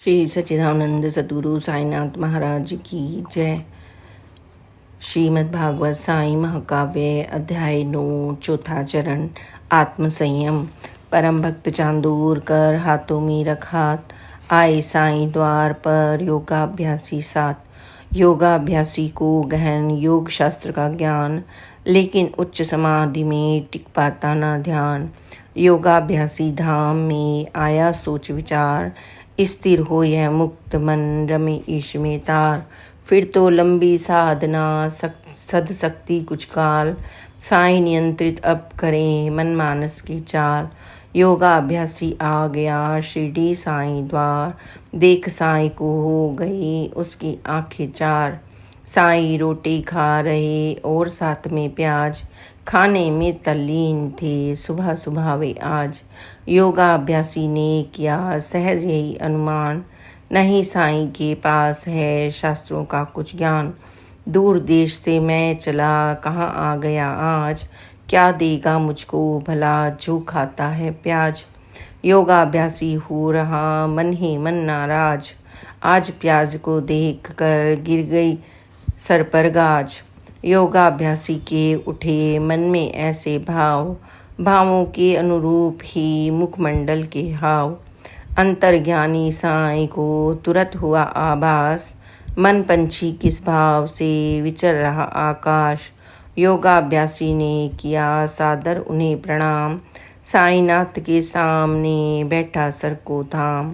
श्री सच्चिदानंद सद्गुरु साईनाथ महाराज की जय। श्रीमद् भागवत साई महाकाव्य अध्याय 9 चौथा चरण आत्मसंयम। परम भक्त चांदूर कर हाथों में रखात, आए साईं द्वार पर योगाभ्यासी साथ। योगाभ्यासी को गहन योग शास्त्र का ज्ञान, लेकिन उच्च समाधि में टिक पाता ना ध्यान। योगाभ्यासी धाम में आया सोच विचार, स्थिर हो यह मुक्त मन रमे ईश में तार। फिर तो लंबी साधना सद सकती कुछ काल, साईं नियंत्रित अब करें मन मानस की चाल। योगाभ्यासी आ गया शिरडी साईं द्वार, देख साईं को हो गई उसकी आंखें चार। साईं रोटी खा रहे और साथ में प्याज, खाने में तल्लीन थे सुबह सुबह वे आज। योगाभ्यासी ने किया सहज यही अनुमान, नहीं साईं के पास है शास्त्रों का कुछ ज्ञान। दूर देश से मैं चला कहाँ आ गया आज, क्या देगा मुझको भला जो खाता है प्याज। योगाभ्यासी हो रहा मन ही मन नाराज, आज प्याज को देख कर गिर गई सर पर गाज। योगाभ्यासी के उठे मन में ऐसे भाव, भावों के अनुरूप ही मुखमंडल के हाव। अंतर्ज्ञानी साईं को तुरंत हुआ आभास, मन पंछी किस भाव से विचर रहा आकाश। योगाभ्यासी ने किया सादर उन्हें प्रणाम, साईनाथ के सामने बैठा सर को थाम।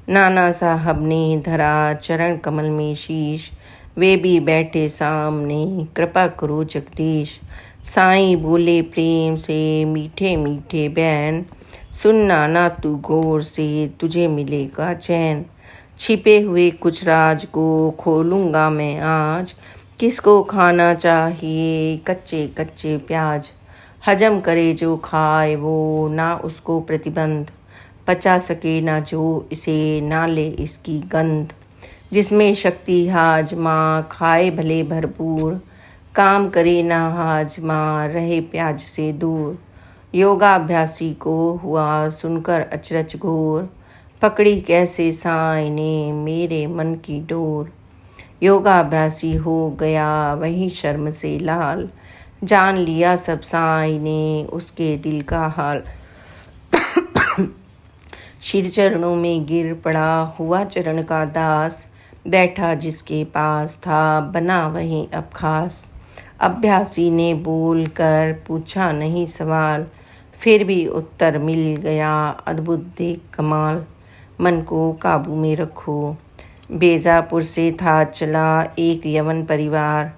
नाना साहब ने धरा चरण कमल में शीश, वे भी बैठे सामने कृपा करो जगदीश। साईं बोले प्रेम से मीठे मीठे बैन, सुनना ना तू गौर से तुझे मिलेगा चैन। छिपे हुए कुछ राज को खोलूंगा मैं आज, किसको खाना चाहिए कच्चे कच्चे प्याज। हजम करे जो खाए वो ना उसको प्रतिबंध, पचा सके ना जो इसे ना ले इसकी गंध। जिसमें शक्ति हाजमा खाए भले भरपूर, काम करे ना हाजमा रहे प्याज से दूर। योगाभ्यासी को हुआ सुनकर अचरज घोर, पकड़ी कैसे साईं ने मेरे मन की डोर। योगाभ्यासी हो गया वही शर्म से लाल, जान लिया सब साईं ने उसके दिल का हाल। शिर चरणों में गिर पड़ा हुआ चरण का दास, बैठा जिसके पास था बना वहीं अब खास। अभ्यासी ने बोल कर पूछा नहीं सवाल, फिर भी उत्तर मिल गया अद्भुत देख कमाल। मन को काबू में रखो। बेजापुर से था चला एक यवन परिवार,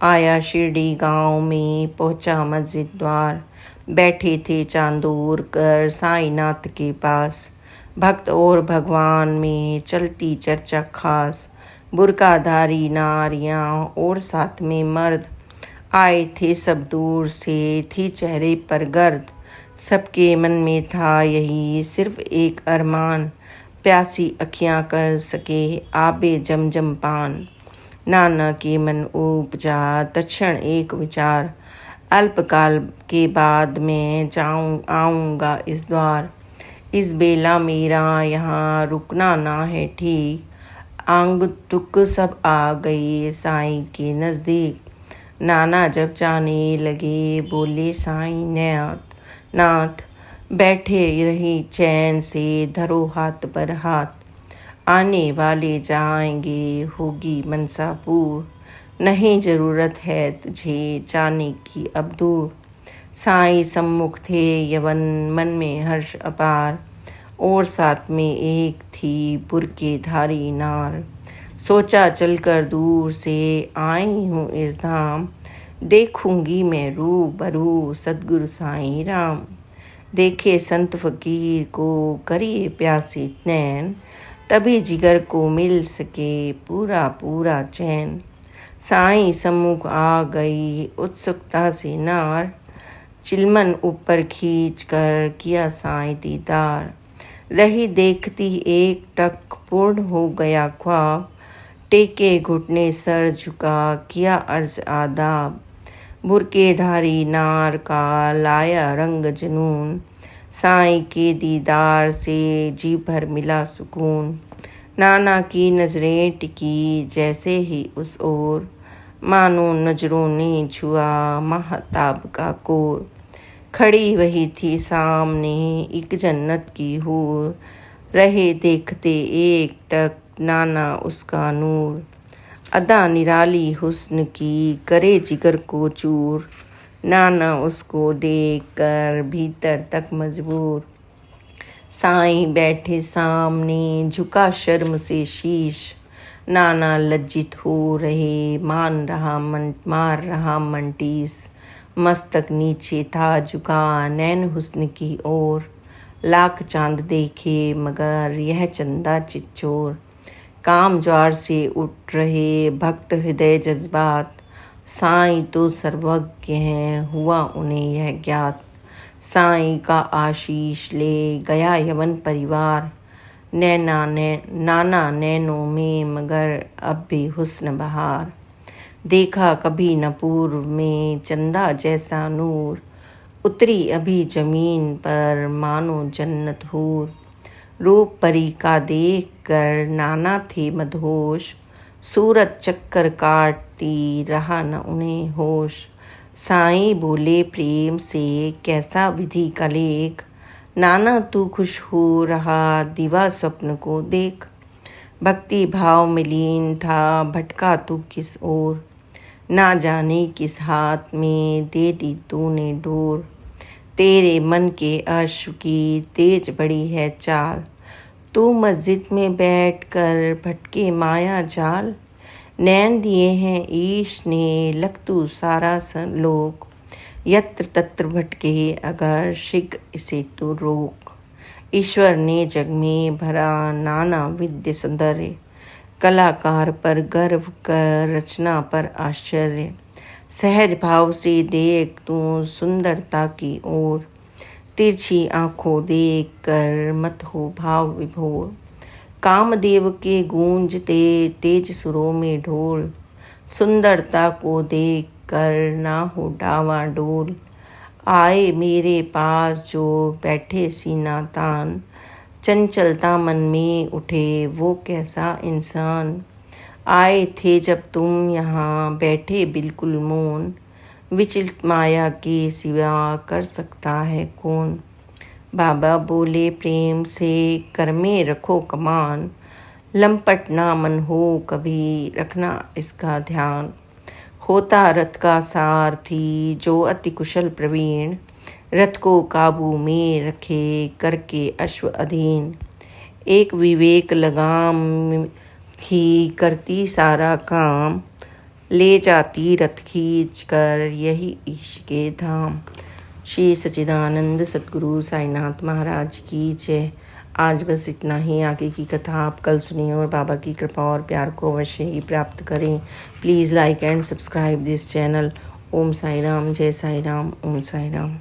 आया शिरडी गांव में पहुंचा मस्जिद द्वार। बैठे थे चांदूर कर साईनाथ के पास, भक्त और भगवान में चलती चर्चा खास। बुर्काधारी नारियां और साथ में मर्द, आए थे सब दूर से थी चेहरे पर गर्द। सबके मन में था यही सिर्फ एक अरमान, प्यासी अखियां कर सके आबे जमजम पान। नाना के मन उपजा तत्क्षण एक विचार, अल्पकाल के बाद मैं आऊँगा इस द्वार। इस बेला मेरा यहाँ रुकना ना है ठीक, आंग तुक सब आ गए साईं के नज़दीक। नाना जब जाने लगे बोले साईं नाथ, बैठे रही चैन से धरो हाथ पर हाथ। आने वाले जाएंगे होगी मनसा पूर, नहीं ज़रूरत है तुझे जाने की अब दूर। साईं सम्मुख थे यवन मन में हर्ष अपार, और साथ में एक थी बुर्के धारी नार। सोचा चलकर दूर से आई हूँ इस धाम, देखूंगी मैं रूबरू सद्गुरु साईं राम। देखे संत फकीर को करिए प्यासे नैन, तभी जिगर को मिल सके पूरा पूरा चैन। साईं सम्मुख आ गई उत्सुकता से नार, चिलमन ऊपर खींच कर किया साईं दीदार। रही देखती एक टक पूर्ण हो गया ख्वाब, टेके घुटने सर झुका किया अर्ज आदाब। बुर्केधारी नार का लाया रंग जनून, साईं के दीदार से जी भर मिला सुकून। नाना की नजरें टिकी जैसे ही उस ओर, मानो नजरों ने छुआ महताब का कोर। खड़ी वही थी सामने एक जन्नत की हूर, रहे देखते एक टक नाना उसका नूर। अदा निराली हुस्न की करे जिगर को चूर, नाना उसको देख कर भीतर तक मजबूर। साईं बैठे सामने झुका शर्म से शीश, नाना लज्जित हो रहे मार रहा मंटीस। मस्तक नीचे था झुका नैन हुस्न की ओर, लाख चांद देखे मगर यह चंदा चिच्चोर। काम ज्वार से उठ रहे भक्त हृदय जज्बात, साईं तो सर्वज्ञ हैं हुआ उन्हें यह ज्ञात। साईं का आशीष ले गया यमन परिवार, नाना नैनों में मगर अब भी हुस्न बहार। देखा कभी न पूर्व में चंदा जैसा नूर, उतरी अभी जमीन पर मानो जन्नत हूर। रूप परी का देख कर नाना थे मदहोश, सूरत चक्कर काटती रहा न उन्हें होश। साईं बोले प्रेम से कैसा विधि का लेख, नाना तू खुश हो रहा दिवा स्वप्न को देख। भक्ति भाव में लीन था भटका तू किस ओर, ना जाने किस हाथ में दे दी तूने डोर। तेरे मन के अश्व की तेज बड़ी है चाल, तू मस्जिद में बैठ कर भटके माया जाल। नैन दिए हैं ईश ने लग तू सारा लोक, यत्र तत्र भटके अगर शीघ्र इसे तू रोक। ईश्वर ने जग में भरा नाना विद्य सौंदर्य, कलाकार पर गर्व कर रचना पर आश्चर्य। सहज भाव से देख तू सुंदरता की ओर, तिरछी आंखों देख कर मत हो भाव विभोर। कामदेव के गूंजते तेज सुरों में ढोल, सुंदरता को देख कर ना हो डावाडोल। आए मेरे पास जो बैठे सीना तान, चंचलता मन में उठे वो कैसा इंसान। आए थे जब तुम यहाँ बैठे बिल्कुल मौन, विचलित माया के सिवा कर सकता है कौन। बाबा बोले प्रेम से कर में रखो कमान, लंपट ना मन हो कभी रखना इसका ध्यान। होता रथ का सारथी जो अति कुशल प्रवीण, रथ को काबू में रखे करके अश्व अधीन। एक विवेक लगाम ही करती सारा काम, ले जाती रथ खींच कर यही ईश के धाम। श्री सच्चिदानंद सद्गुरु साईनाथ महाराज की जय। आज बस इतना ही। आगे की कथा आप कल सुनिए और बाबा की कृपा और प्यार को अवश्य ही प्राप्त करें। Please like and subscribe this channel. ओम साई राम, जय साई राम, ओम साई राम।